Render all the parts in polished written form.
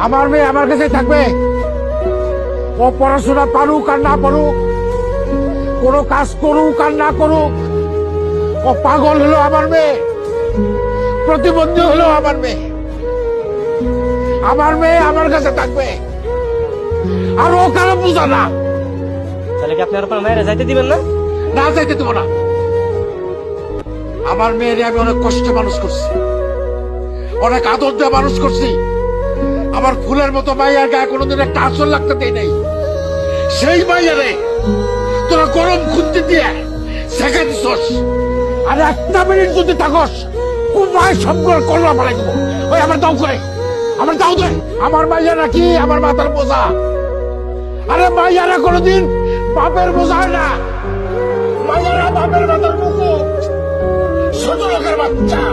আমার মেয়ে আমার কাছে থাকবে। ও পড়াশোনা পারুক আর না পারুক, কোনো কাজ করুক আর না করুক, ও পাগল হলো আমার মেয়ে, প্রতিবন্ধী হলো আমার মেয়ে। আমার মেয়ে আমার কাছে থাকবে, আর ও কারো বুঝা না। তাহলে কি আপনি আর আপনার মায়েরা যাইতে দিবেন না? না, যাইতে দেবো না। আমার মেয়েরে আমি অনেক কষ্টে মানুষ করছি, অনেক আদর দিয়ে মানুষ করছি। আমার ফুলের মতো মাইয়ার গায়ে কোনোদিন একটা আসল লাগতে দেয় নাই। সেই মাইয়ারে তোরা গরম খুঁজতে দিয়ে শেখা দিছস। আর একটা মিনিট যদি থাকস, কুমায় সবগুলো করলা ফেলাই দেবো। ওই আমার দাও করে, আমার দাও দে। আমার মাইয়ারা কি আমার মাথার বোঝা? আরে মাইয়ারা কোনোদিন বাপের বোঝা হয় না। মাইয়ারা বাপের মাথার মুকুট, ছোট লোকের বাচ্চা।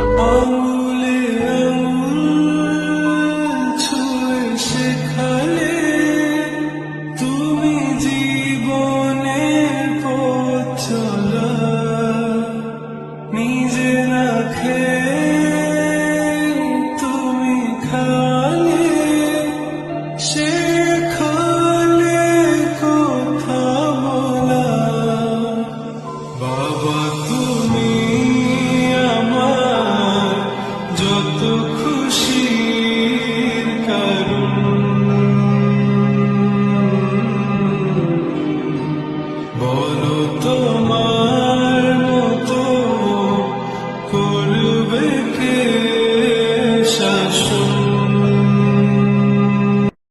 বাবা তুমি